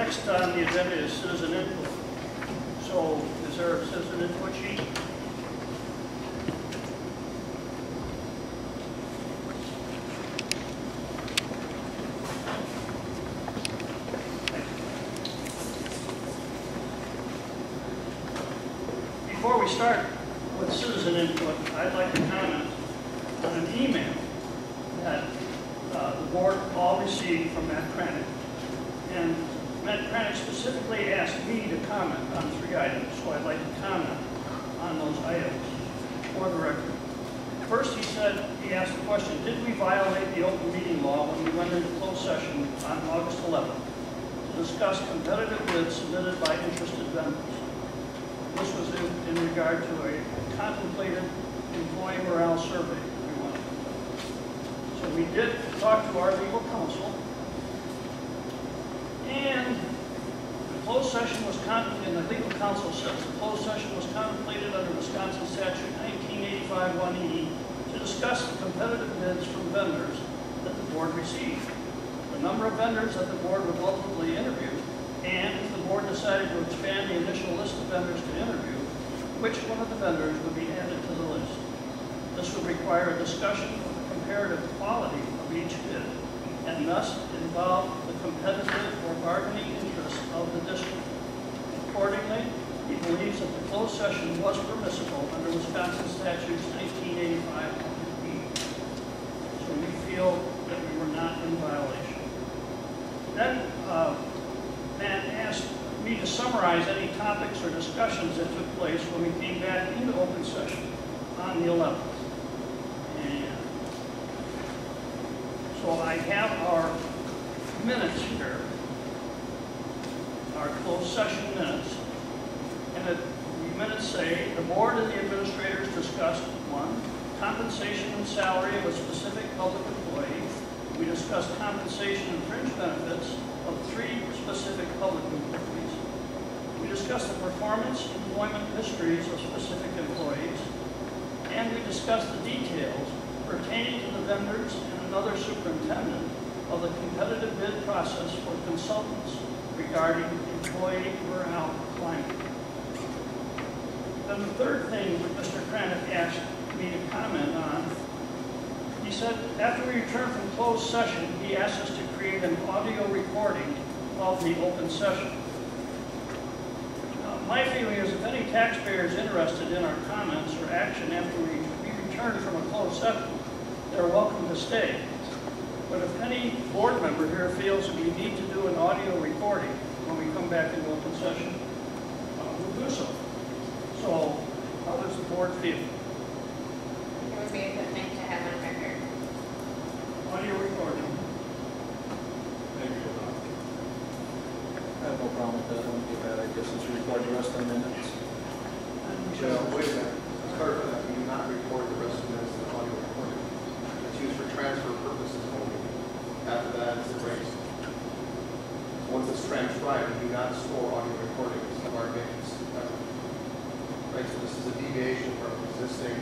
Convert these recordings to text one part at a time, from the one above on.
next on the agenda is citizen input. So is there a citizen input sheet? Before we start with citizen input, I'd like to comment on an email that the board all received from Matt Kranick. And Matt Kranick specifically asked me to comment on 3 items, so I'd like to comment on those items for the record. First, he asked the question, did we violate the open meeting law when we went into closed session on August 11th to discuss competitive bids submitted by interested vendors? This was in regard to a contemplated employee morale survey we wanted to do. So we did talk to our legal counsel, and the closed session was contemplated, and the legal counsel says the closed session was contemplated under Wisconsin Statute 1985-1E to discuss the competitive bids from vendors that the board received, the number of vendors that the board would ultimately interview, and if the board decided to expand the initial list of vendors to interview, which one of the vendors would be added to the list. This would require a discussion of the comparative quality of each bid, and thus involve the competitive or bargaining interests of the district. Accordingly, he believes that the closed session was permissible under Wisconsin Statutes 1985-1E. So we feel that we were not in violation. Then, Matt asked me to summarize any topics or discussions that took place when we came back into open session on the 11th. And so I have our minutes here, our closed session minutes. And the minutes say, the board and the administrators discussed 1, compensation and salary of a specific public employee. We discussed compensation and fringe benefits of 3 specific public employees. We discussed the performance, employment histories of specific employees, and we discussed the details pertaining to the vendors and another superintendent of the competitive bid process for consultants regarding employee morale climate. Then the third thing that Mr. Kranick asked me to comment on, he said, after we returned from closed session, he asked us to create an audio recording of the open session. My feeling is if any taxpayer is interested in our comments or action after we return from a closed session, they're welcome to stay. But if any board member here feels that we need to do an audio recording when we come back into open session, we'll do so. So, how does the board feel? It would be a good thing to have on record. Audio recording. I have no problem with that. It wouldn't be bad. I guess let's record the rest of the minutes. Well, wait a minute. Clarify that. We do not record the rest of the minutes in the audio recording. It's used for transfer purposes only. After that, it's erased. Once it's transcribed, we do not store audio recordings of our meetings. Right, so this is a deviation from existing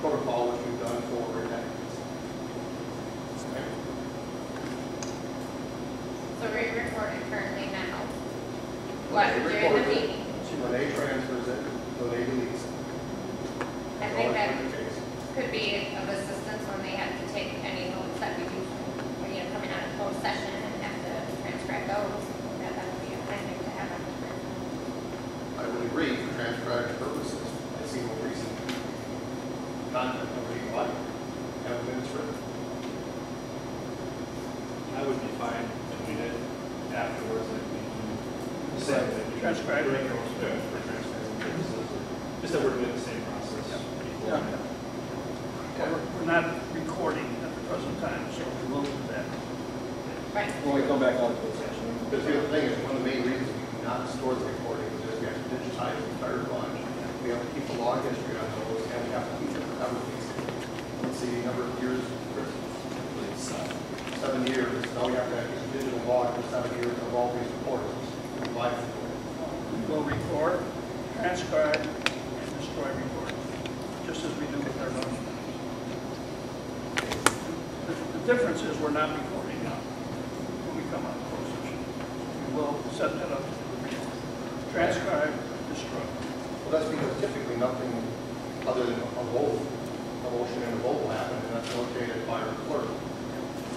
protocol, which we've done for decades. Okay. So we record it currently now. What, during the meeting? When they transfers it, when they deletes it. I think that could be of assistance when they have to take any notes that we do when you're coming out of closed session and have to transcribe those. That would be a fine thing to have on record. I would agree for transcribing purposes. I see no reason content of the audio have been written. I would be fine if we did afterwards, like we do the same thing. Transcribe. For transcribing purposes. Just that we're doing the same process. Yeah. We're not recording at the present time, so we will do that. Right. When we come back out of the session. Because the other thing is, one of the main reasons we do not store the recordings is we have to digitize the entire bunch. We have to keep the log history on those, and we have to keep it for cover these. Let's see, number of years, 7 years. Now we have to have a digital log for 7 years of all these reports. Live recording. We'll record, transcribe, and destroy recording, just as we do with our motion. The difference is we're not recording now when we come out of closed session. We will set that up. Transcribe, destroy. Well, that's because typically nothing other than a vote, a motion and a vote will happen, and that's notated by our clerk.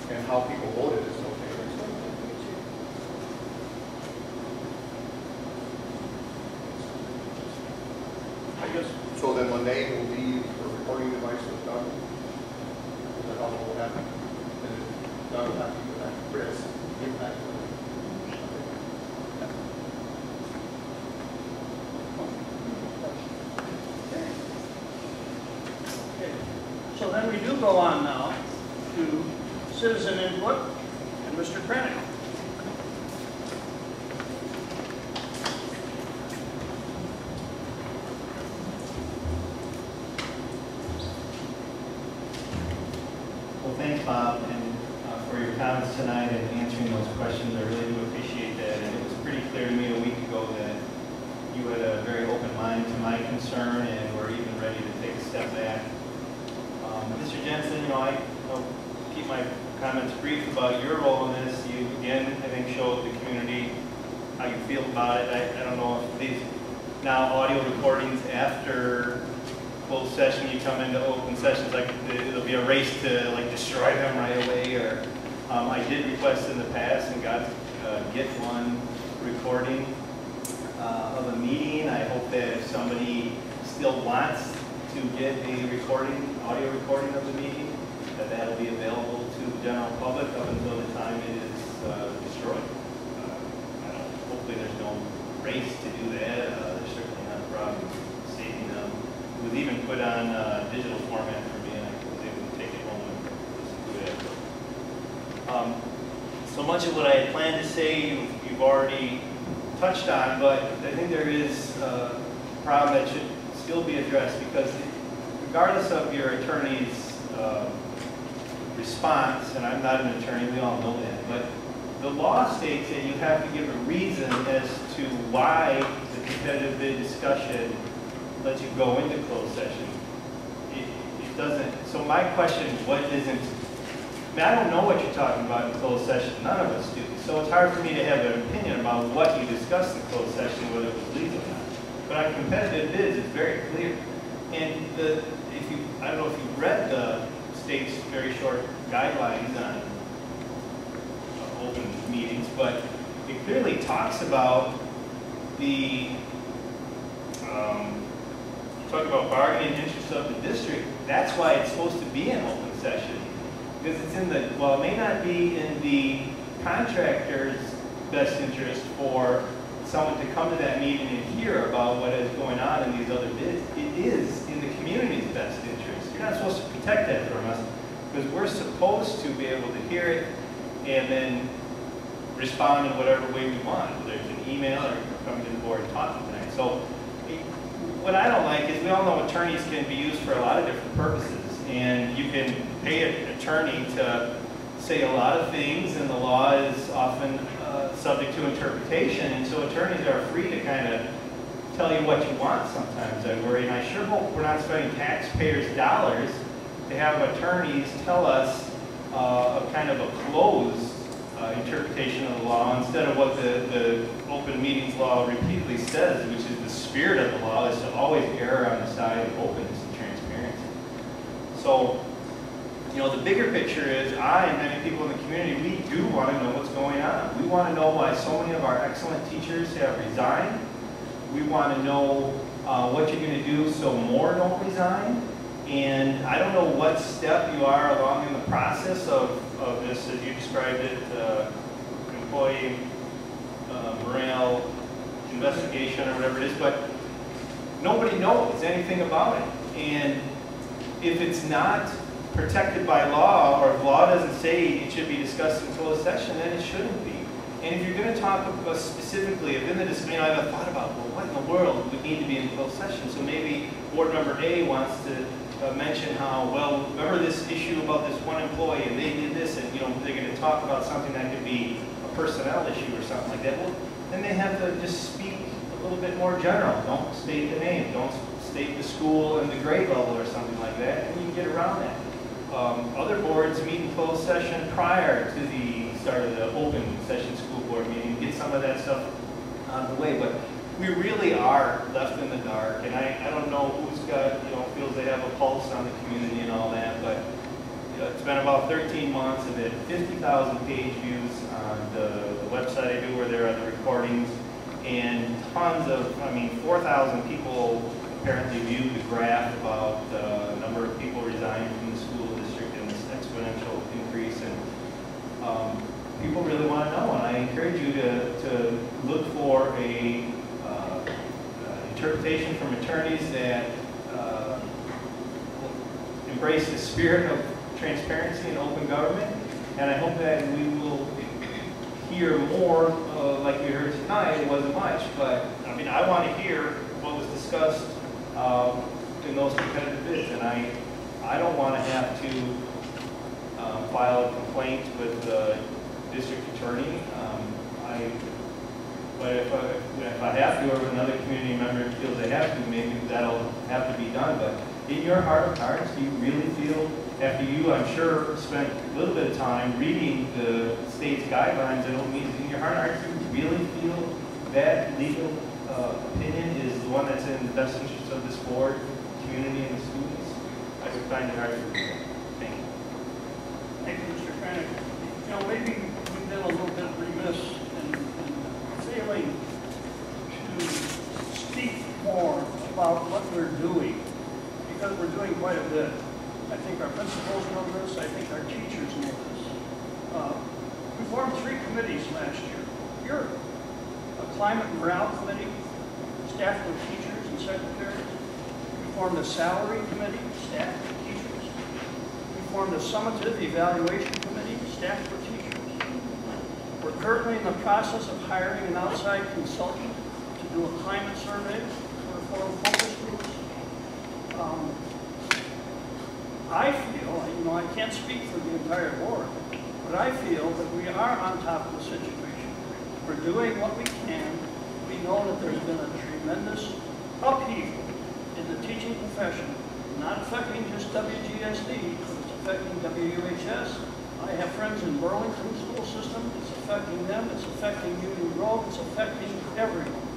And how people voted is notated. I guess, So then when they will leave the recording device is done, that's how it will happen. And Doug will have to give it back to Chris, give it back to him. okay. So then we do go on now to citizen input and Mr. Krennic. Well, thanks, Bob, and for your comments tonight and answering those questions. I really do appreciate that. And it was pretty clear to me a week ago that you had a very open mind to my concern and were even ready to take a step back. Mr. Jensen, I'll keep my comments brief about your role in this. You, again, I think showed the community how you feel about it. I don't know if these now audio recordings after closed session, you come into open sessions, like it'll be a race to like destroy them right away, or I did request in the past and got get one recording of a meeting. I hope that if somebody still wants to get a recording, audio recording of the meeting, that that'll be available to the general public up until the time it is destroyed. Hopefully there's no race to do that. There's certainly not a problem saving them. It was even put on digital format for me, and I was able to take it home and listen to it. So much of what I had planned to say, you've already touched on, but I think there is a problem that should still be addressed, because regardless of your attorney's response, and I'm not an attorney, we all know that, but the law states that you have to give a reason as to why the competitive bid discussion lets you go into closed session. It doesn't, so my question, what isn't, I mean, I don't know what you're talking about in closed session, none of us do. So it's hard for me to have an opinion about what you discussed in closed session, whether it was legal or not. But on competitive bids, it's very clear. And I don't know if you've read the state's very short guidelines on open meetings, but it clearly talks about talk about bargaining interests of the district. That's why it's supposed to be an open session, because it's in the, well, it may not be in the contractor's best interest for someone to come to that meeting and hear about what is going on in these other bids. It is in the community's best interest. You're not supposed to protect that from us, because we're supposed to be able to hear it and then respond in whatever way we want, whether it's an email or coming to the board and talking tonight. So what I don't like is, we all know attorneys can be used for a lot of different purposes, and you can pay an attorney to say a lot of things, and the law is often subject to interpretation, and so attorneys are free to kind of tell you what you want sometimes, I worry, and I sure hope we're not spending taxpayers' dollars to have attorneys tell us a kind of a closed interpretation of the law, instead of what the open meetings law repeatedly says, which is the spirit of the law is to always err on the side of openness and transparency. So, the bigger picture is, I and many people in the community, we do want to know what's going on. We want to know why so many of our excellent teachers have resigned. We want to know what you're going to do so more don't resign. And I don't know what step you are along in the process of this, as you described it, employee morale investigation or whatever it is, but nobody knows anything about it. And if it's not protected by law, or if law doesn't say it should be discussed in closed session, then it shouldn't be. And if you're going to talk about specifically, if in the discussion, I've thought about, well, what in the world would need to be in closed session? So maybe board member A wants to mention how, well, remember this issue about this one employee, and they did this, and they're going to talk about something that could be a personnel issue or something like that. Well, then they have to just speak a little bit more general. Don't state the name. Don't state the school and the grade level or something like that, and you can get around that. Other boards meet in closed session prior to the start of the open session school board meeting, get some of that stuff out of the way. But we really are left in the dark, and I don't know who's got, feels they have a pulse on the community and all that, but it's been about 13 months, and at 50,000 page views on the website I do where there are the recordings, and tons of, 4,000 people apparently viewed the graph about the number of people resigning from the school district and this exponential increase, and people really want to know, and I encourage you to look for a interpretation from attorneys that embrace the spirit of transparency and open government, and I hope that we will hear more, like we heard tonight. It wasn't much, but I want to hear what was discussed in those competitive bids, and I don't want to have to file a complaint with the district attorney. But if I have to, or another community member feels they have to, maybe that'll have to be done. But in your heart of hearts, do you really feel, after you, I'm sure, spent a little bit of time reading the state's guidelines and open meetings, in your heart of hearts, do you really feel that legal opinion is the one that's in the best interest of this board, community, and the students? I would find it hard to believe. Thank you. Thank you, Mr. Kranek. Maybe we've been a little bit remiss in failing to speak more about what we're doing, because we're doing quite a bit. I think our principals know this. I think our teachers know this. We formed 3 committees last year. You're a climate and morale committee, staff with teachers and secretaries. We formed a salary committee, staff with teachers. We formed a summative evaluation committee, staff with teachers. We're currently in the process of hiring an outside consultant to do a climate survey for focus groups. I feel, I can't speak for the entire board, but I feel that we are on top of the situation. We're doing what we can. We know that there's been a tremendous upheaval in the teaching profession, not affecting just WGSD, but it's affecting WUHS. I have friends in Burlington school system. It's affecting them. It's affecting Union Grove. It's affecting everyone.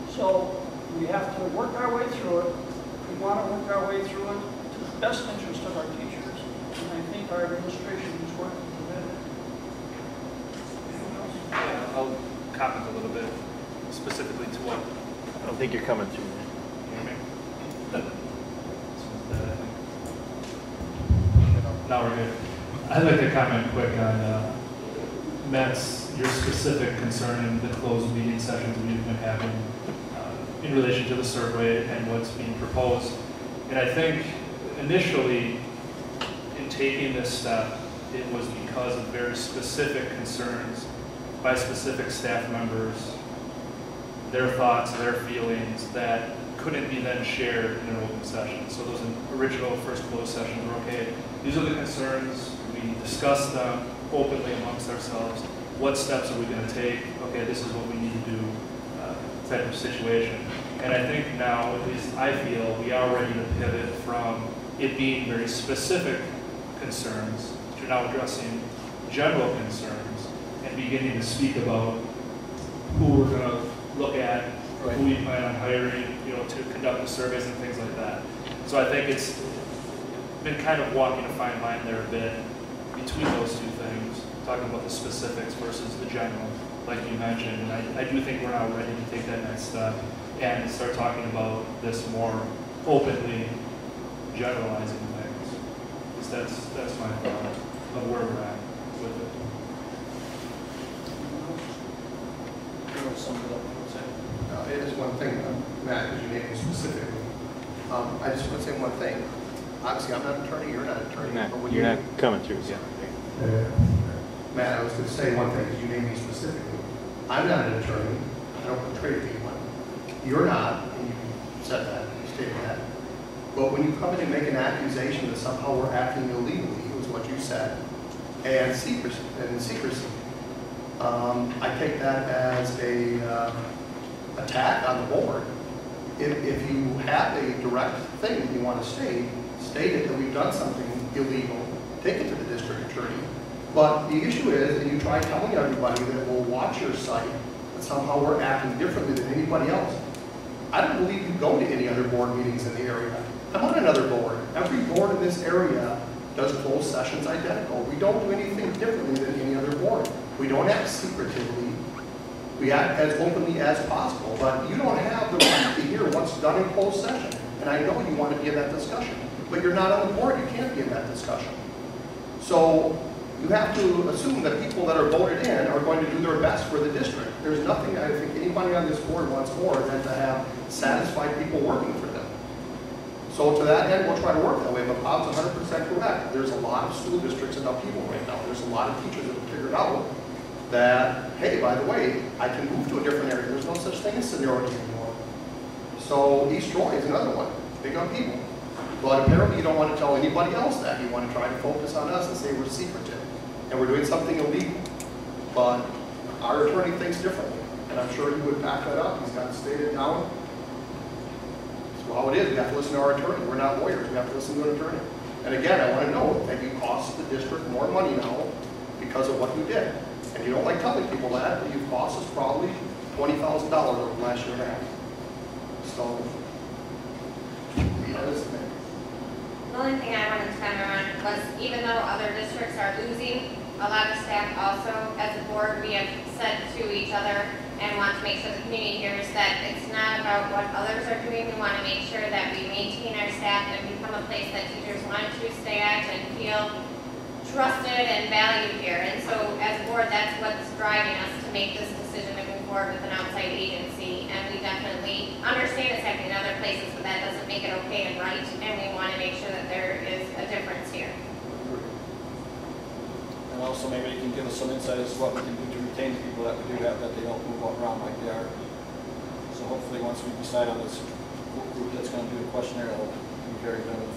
So we have to work our way through it. We want to work our way through it to the best interest of our teachers, and I think our administration is working to that end. Anyone else? Yeah, I'll comment a little bit specifically to what. I don't think you're coming through. Now we're good. I'd like to comment quick on Matt's, your specific concern in the closed meeting sessions we've been having in relation to the survey and what's being proposed. And I think initially in taking this step, it was because of very specific concerns by specific staff members, their thoughts, their feelings that couldn't be then shared in an open session. So those original first closed sessions were okay. These are the concerns. We discussed them openly amongst ourselves. What steps are we going to take? Okay, this is what we need to do, type of situation. And I think now, at least I feel, we are ready to pivot from it being very specific concerns to now addressing general concerns and beginning to speak about who we're going to look at, Right. who we plan on hiring, to conduct the surveys and things like that. So I think it's been kind of walking a fine line there a bit between those two things, talking about the specifics versus the general, like you mentioned. And I do think we're now ready to take that next step and start talking about this more openly, generalizing things. Because that's my thought of where we're at with it. You want to sum it up? It is one thing, Matt, because you named me specifically. I just want to say one thing. Obviously, I'm not an attorney, you're not an attorney. but when You're not coming through. Yeah. Matt, I was going to say one thing, because you named me specifically. I'm not an attorney. I don't portray to be one. You're not, and you said that, you stated that. But when you come in and make an accusation that somehow we're acting illegally, was what you said, and secrecy, I take that as a attack on the board. If you have a direct thing that you want to state it that we've done something illegal, take it to the district attorney, But the issue is that you try telling everybody that will watch your site that somehow we're acting differently than anybody else. I don't believe you go to any other board meetings in the area. I'm on another board. Every board in this area does closed sessions identical. We don't do anything differently than any other board. We don't act secretively. We act as openly as possible, but you don't have the right to hear what's done in closed session. And I know you want to be in that discussion, but you're not on the board. You can't be in that discussion. So you have to assume that people that are voted in are going to do their best for the district. There's nothing I think anybody on this board wants more than to have satisfied people working for them. So to that end, we'll try to work that way, but Bob's 100% correct. There's a lot of school districts and upheaval right now. There's a lot of teachers that have figured out that, hey, by the way, I can move to a different area. There's no such thing as seniority anymore. So East Troy is another one, big upheaval. But apparently you don't want to tell anybody else that. You want to try to focus on us and say we're secretive and we're doing something illegal. But our attorney thinks differently, and I'm sure he would back that up. He's got it stated down. That's how it is. We have to listen to our attorney. We're not lawyers. We have to listen to an attorney. And again, I want to know that you cost the district more money now because of what you did. And you don't like telling people that, but you've cost us probably $20,000 over the last year and a half. So, that is the thing. The only thing I wanted to comment on was even though other districts are losing, a lot of staff also, as a board, we have said to each other and want to make sure the community hears that it's not about what others are doing. We want to make sure that we maintain our staff and become a place that teachers want to stay at and feel trusted and valued here. And so as a board, that's what's driving us to make this decision to move forward with an outside agency. And we definitely understand it's happening in other places, but that doesn't make it okay and right. And we want to make sure that there is a difference here. And also maybe you can give us some insight as to what we can do to retain the people that we do have, that they don't move around like they are. So hopefully once we decide on this group that's going to do the questionnaire, it'll be very beneficial.